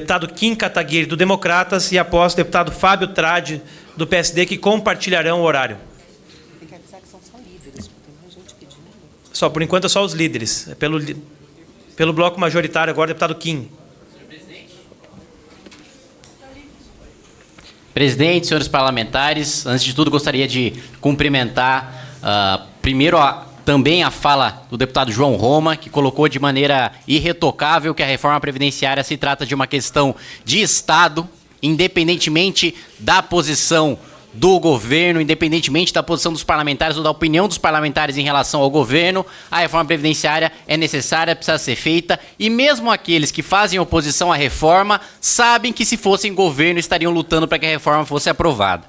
deputado Kim Kataguiri, do Democratas, e após o deputado Fábio Tradi, do PSD, que compartilharão o horário. Tem que avisar que são só líderes, porque tem mais gente pedindo. Só, por enquanto, é só os líderes. Pelo bloco majoritário agora, deputado Kim. Presidente, senhores parlamentares, antes de tudo gostaria de cumprimentar primeiro também a fala do deputado João Roma, que colocou de maneira irretocável que a reforma previdenciária se trata de uma questão de Estado, independentemente da posição do governo, independentemente da posição dos parlamentares ou da opinião dos parlamentares em relação ao governo, a reforma previdenciária é necessária, precisa ser feita, e mesmo aqueles que fazem oposição à reforma sabem que se fossem governo estariam lutando para que a reforma fosse aprovada.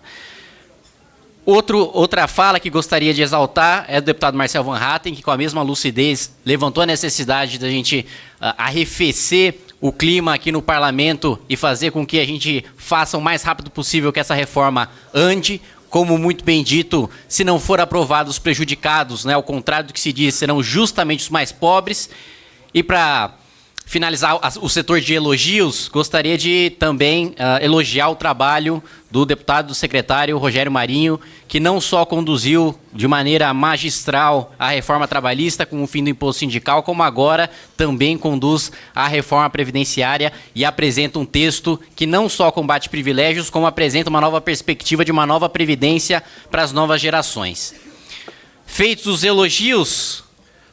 Outra fala que gostaria de exaltar é do deputado Marcel Van Hatten, que com a mesma lucidez levantou a necessidade da gente arrefecer o clima aqui no parlamento e fazer com que a gente faça o mais rápido possível que essa reforma ande. Como muito bem dito, se não for aprovado, os prejudicados, né, ao contrário do que se diz, serão justamente os mais pobres. E para finalizar o setor de elogios, gostaria de também elogiar o trabalho do deputado secretário Rogério Marinho, que não só conduziu de maneira magistral a reforma trabalhista com o fim do imposto sindical, como agora também conduz a reforma previdenciária e apresenta um texto que não só combate privilégios, como apresenta uma nova perspectiva de uma nova previdência para as novas gerações. Feitos os elogios,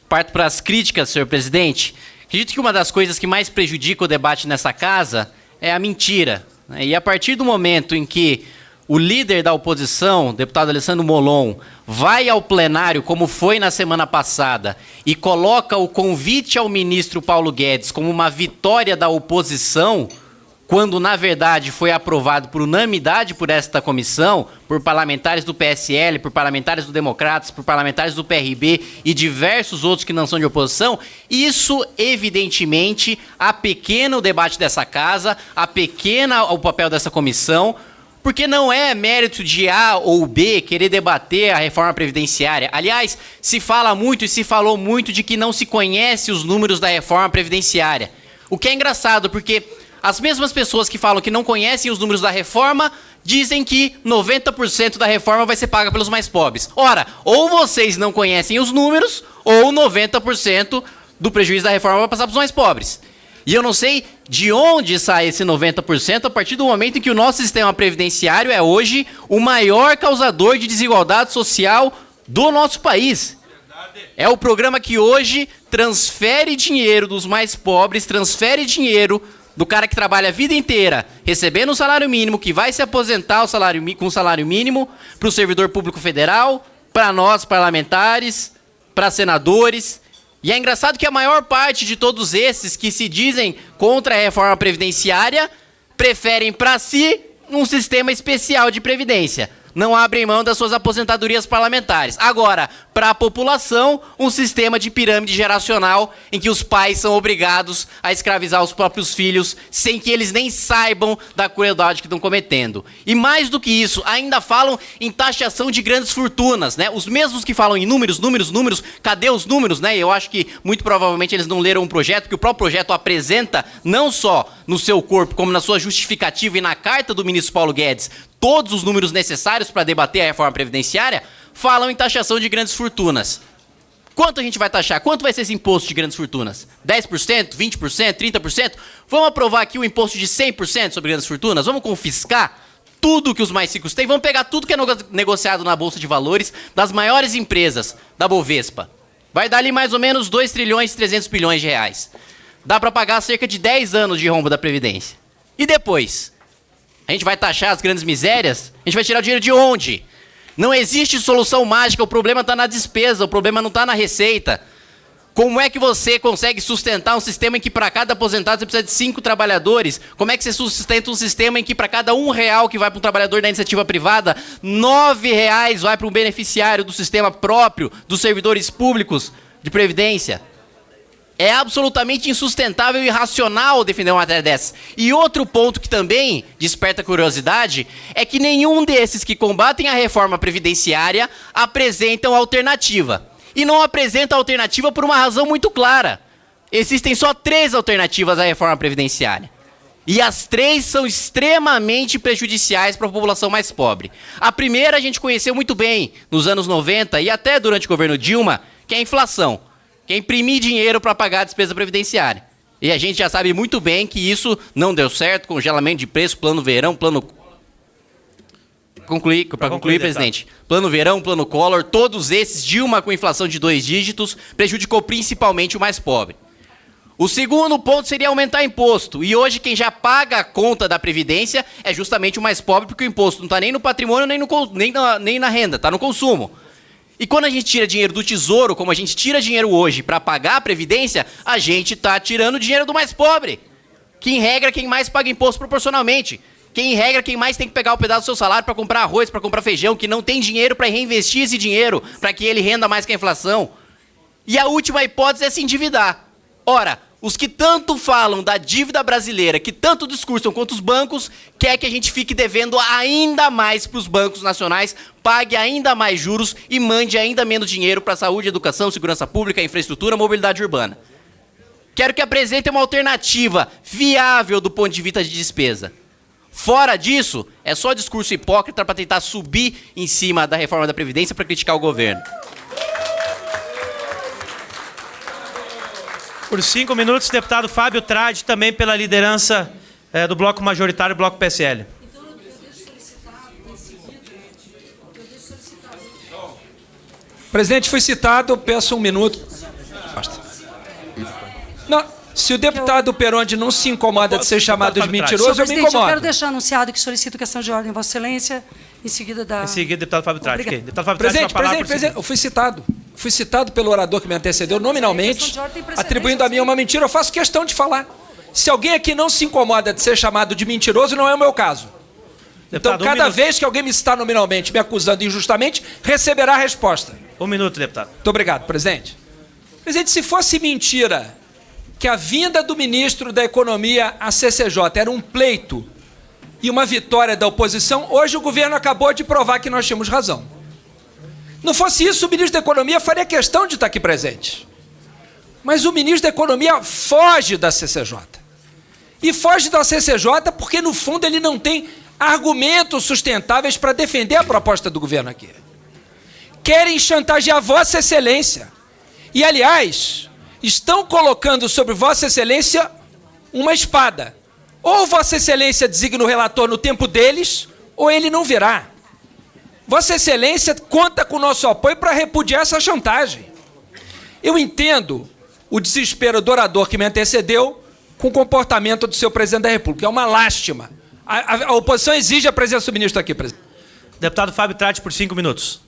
parto para as críticas, senhor presidente. Acredito que uma das coisas que mais prejudica o debate nessa casa é a mentira. E a partir do momento em que o líder da oposição, o deputado Alessandro Molon, vai ao plenário, como foi na semana passada, e coloca o convite ao ministro Paulo Guedes como uma vitória da oposição, quando na verdade foi aprovado por unanimidade por esta comissão, por parlamentares do PSL, por parlamentares do Democratas, por parlamentares do PRB e diversos outros que não são de oposição, isso evidentemente apequena o debate dessa casa, apequena o papel dessa comissão, porque não é mérito de A ou B querer debater a reforma previdenciária. Aliás, se fala muito e se falou muito de que não se conhece os números da reforma previdenciária. O que é engraçado, porque as mesmas pessoas que falam que não conhecem os números da reforma dizem que 90% da reforma vai ser paga pelos mais pobres. Ora, ou vocês não conhecem os números, ou 90% do prejuízo da reforma vai passar para os mais pobres. E eu não sei de onde sai esse 90% a partir do momento em que o nosso sistema previdenciário é hoje o maior causador de desigualdade social do nosso país. É o programa que hoje transfere dinheiro dos mais pobres, transfere dinheiro do cara que trabalha a vida inteira, recebendo o salário mínimo, que vai se aposentar com o salário mínimo, para o servidor público federal, para nós parlamentares, para senadores. E é engraçado que a maior parte de todos esses que se dizem contra a reforma previdenciária preferem para si um sistema especial de previdência. Não abrem mão das suas aposentadorias parlamentares. Agora, para a população, um sistema de pirâmide geracional em que os pais são obrigados a escravizar os próprios filhos sem que eles nem saibam da crueldade que estão cometendo. E mais do que isso, ainda falam em taxação de grandes fortunas, né? Os mesmos que falam em números, cadê os números, né? Eu acho que muito provavelmente eles não leram um projeto, que o próprio projeto apresenta não só no seu corpo, como na sua justificativa e na carta do ministro Paulo Guedes, todos os números necessários para debater a reforma previdenciária, falam em taxação de grandes fortunas. Quanto a gente vai taxar? Quanto vai ser esse imposto de grandes fortunas? 10%, 20%, 30%? Vamos aprovar aqui o imposto de 100% sobre grandes fortunas? Vamos confiscar tudo que os mais ricos têm? Vamos pegar tudo que é negociado na Bolsa de Valores das maiores empresas da Bovespa. Vai dar ali mais ou menos 2 trilhões e 300 bilhões de reais. Dá para pagar cerca de 10 anos de rombo da Previdência. E depois? A gente vai taxar as grandes misérias? A gente vai tirar o dinheiro de onde? Não existe solução mágica, o problema está na despesa, o problema não está na receita. Como é que você consegue sustentar um sistema em que para cada aposentado você precisa de 5 trabalhadores? Como é que você sustenta um sistema em que para cada R$1 que vai para um trabalhador da iniciativa privada, R$9 vai para um beneficiário do sistema próprio, dos servidores públicos de previdência? É absolutamente insustentável e irracional defender uma matéria dessa. E outro ponto que também desperta curiosidade é que nenhum desses que combatem a reforma previdenciária apresentam alternativa. E não apresenta alternativa por uma razão muito clara. Existem só 3 alternativas à reforma previdenciária. E as três são extremamente prejudiciais para a população mais pobre. A primeira a gente conheceu muito bem nos anos 90 e até durante o governo Dilma, que é a inflação, que é imprimir dinheiro para pagar a despesa previdenciária. E a gente já sabe muito bem que isso não deu certo, congelamento de preço, plano verão, plano... Para concluir, presidente. Plano verão, plano Collor, todos esses, Dilma com inflação de 2 dígitos, prejudicou principalmente o mais pobre. O segundo ponto seria aumentar imposto. E hoje quem já paga a conta da Previdência é justamente o mais pobre, porque o imposto não está nem no patrimônio, nem na renda, está no consumo. E quando a gente tira dinheiro do Tesouro, como a gente tira dinheiro hoje para pagar a Previdência, a gente está tirando dinheiro do mais pobre. Que, em regra, quem mais paga imposto proporcionalmente. Quem, em regra, quem mais tem que pegar o pedaço do seu salário para comprar arroz, para comprar feijão, que não tem dinheiro para reinvestir esse dinheiro, para que ele renda mais que a inflação. E a última hipótese é se endividar. Ora, os que tanto falam da dívida brasileira, que tanto discursam quanto os bancos, quer que a gente fique devendo ainda mais para os bancos nacionais, pague ainda mais juros e mande ainda menos dinheiro para saúde, educação, segurança pública, infraestrutura, mobilidade urbana. Quero que apresente uma alternativa viável do ponto de vista de despesa. Fora disso, é só discurso hipócrita para tentar subir em cima da reforma da Previdência para criticar o governo. Por 5 minutos, deputado Fábio Tradi, também pela liderança do bloco majoritário, bloco PSL. Presidente, fui citado, peço 1 minuto. Não, se o deputado Perondi não se incomoda de ser chamado de mentiroso, eu me incomodo. Eu quero deixar anunciado que solicito questão de ordem, Vossa Excelência, em seguida da... Em seguida, deputado Fábio Tradi. Okay. Deputado Fábio Presidente, Tradi, presidente, eu fui citado. Fui citado pelo orador que me antecedeu nominalmente, atribuindo a mim uma mentira. Eu faço questão de falar. Se alguém aqui não se incomoda de ser chamado de mentiroso, não é o meu caso. Então, cada vez que alguém me citar nominalmente, me acusando injustamente, receberá a resposta. 1 minuto, deputado. Muito obrigado, presidente. Presidente, se fosse mentira que a vinda do ministro da Economia à CCJ era um pleito e uma vitória da oposição, hoje o governo acabou de provar que nós tínhamos razão. Não fosse isso, o ministro da Economia faria questão de estar aqui presente. Mas o ministro da Economia foge da CCJ. E foge da CCJ porque, no fundo, ele não tem argumentos sustentáveis para defender a proposta do governo aqui. Querem chantagear Vossa Excelência. E, aliás, estão colocando sobre Vossa Excelência uma espada. Ou Vossa Excelência designa o relator no tempo deles, ou ele não virá. Vossa Excelência conta com o nosso apoio para repudiar essa chantagem. Eu entendo o desespero do orador que me antecedeu com o comportamento do seu presidente da República. É uma lástima. A oposição exige a presença do ministro aqui, presidente. Deputado Fábio Tradi, por 5 minutos.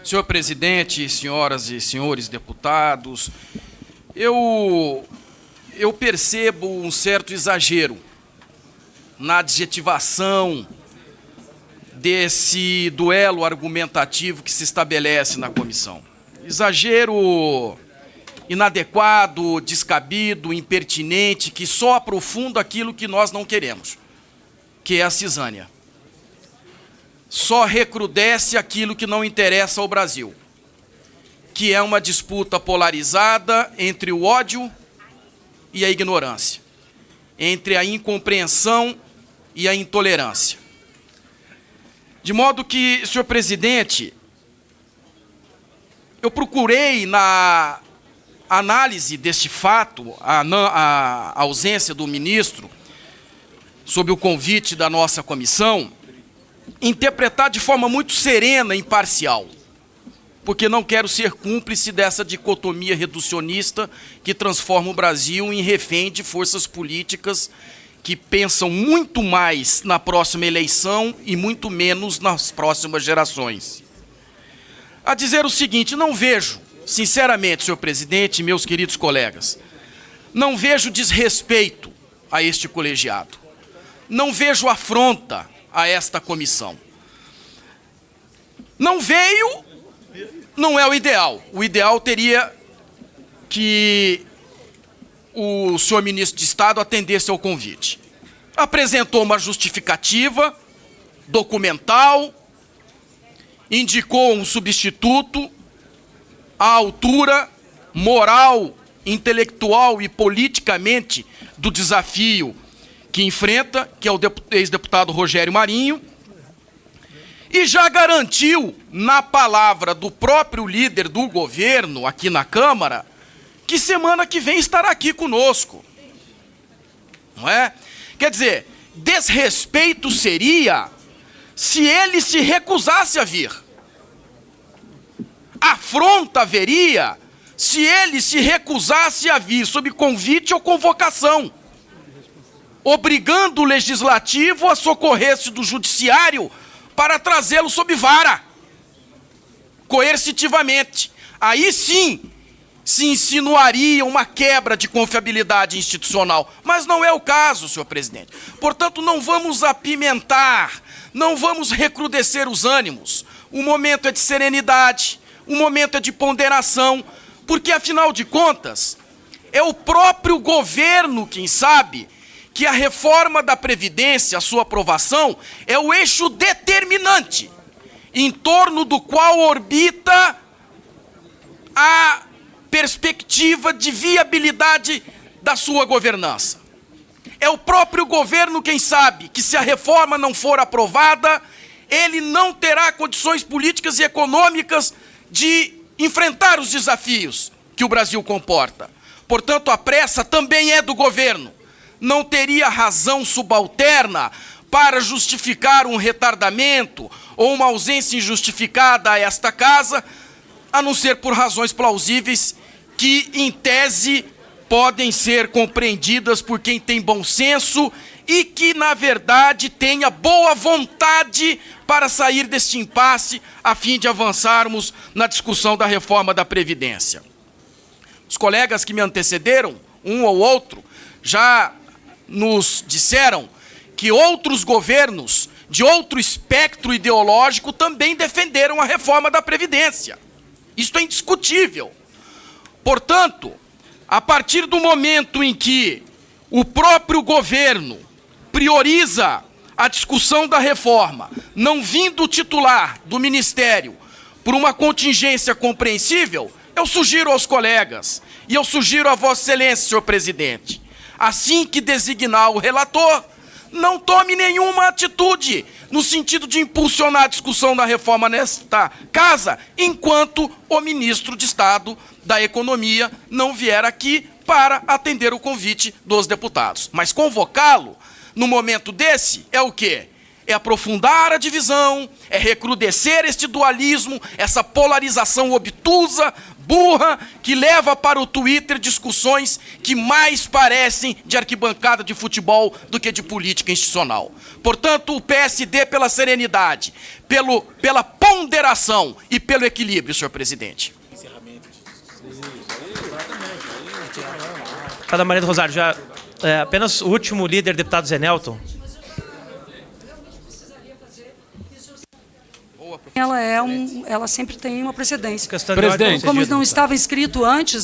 Senhor presidente, senhoras e senhores deputados, eu percebo um certo exagero na adjetivação desse duelo argumentativo que se estabelece na comissão. Exagero inadequado, descabido, impertinente, que só aprofunda aquilo que nós não queremos, que é a cisânia. Só recrudesce aquilo que não interessa ao Brasil, que é uma disputa polarizada entre o ódio e a ignorância, entre a incompreensão e a intolerância. De modo que, senhor presidente, eu procurei na análise deste fato, a ausência do ministro, sob o convite da nossa comissão, interpretar de forma muito serena e imparcial, porque não quero ser cúmplice dessa dicotomia reducionista que transforma o Brasil em refém de forças políticas que pensam muito mais na próxima eleição e muito menos nas próximas gerações. A dizer o seguinte, não vejo, sinceramente, senhor presidente e meus queridos colegas, não vejo desrespeito a este colegiado, não vejo afronta a esta comissão. Não veio, não é o ideal. O ideal teria que o senhor ministro de Estado atendesse ao convite. Apresentou uma justificativa documental, indicou um substituto à altura moral, intelectual e politicamente do desafio que enfrenta, que é o ex-deputado Rogério Marinho, e já garantiu, na palavra do próprio líder do governo aqui na Câmara, que semana que vem estará aqui conosco. Não é? Quer dizer, desrespeito seria se ele se recusasse a vir. Afronta haveria se ele se recusasse a vir sob convite ou convocação, obrigando o legislativo a socorrer-se do judiciário para trazê-lo sob vara, coercitivamente. Aí sim se insinuaria uma quebra de confiabilidade institucional. Mas não é o caso, senhor presidente. Portanto, não vamos apimentar, não vamos recrudescer os ânimos. O momento é de serenidade, o momento é de ponderação, porque, afinal de contas, é o próprio governo quem sabe que a reforma da Previdência, a sua aprovação, é o eixo determinante em torno do qual orbita a perspectiva de viabilidade da sua governança. É o próprio governo quem sabe que, se a reforma não for aprovada, ele não terá condições políticas e econômicas de enfrentar os desafios que o Brasil comporta. Portanto, a pressa também é do governo. Não teria razão subalterna para justificar um retardamento ou uma ausência injustificada a esta casa, a não ser por razões plausíveis que, em tese, podem ser compreendidas por quem tem bom senso e que, na verdade, tenha boa vontade para sair deste impasse a fim de avançarmos na discussão da reforma da Previdência. Os colegas que me antecederam, um ou outro, já nos disseram que outros governos de outro espectro ideológico também defenderam a reforma da Previdência. Isto é indiscutível. Portanto, a partir do momento em que o próprio governo prioriza a discussão da reforma, não vindo titular do Ministério por uma contingência compreensível, eu sugiro aos colegas, e eu sugiro a Vossa Excelência, senhor presidente, assim que designar o relator, não tome nenhuma atitude no sentido de impulsionar a discussão da reforma nesta casa, enquanto o ministro de Estado da Economia não vier aqui para atender o convite dos deputados. Mas convocá-lo no momento desse é o quê? É aprofundar a divisão, é recrudescer este dualismo, essa polarização obtusa, burra, que leva para o Twitter discussões que mais parecem de arquibancada de futebol do que de política institucional. Portanto, o PSD, pela serenidade, pela ponderação e pelo equilíbrio, senhor presidente. Cada Maria do Rosário, já apenas o último líder, deputado Zé Nelton. Ela sempre tem uma precedência. Questão de ordem Como concedida, não estava escrito antes,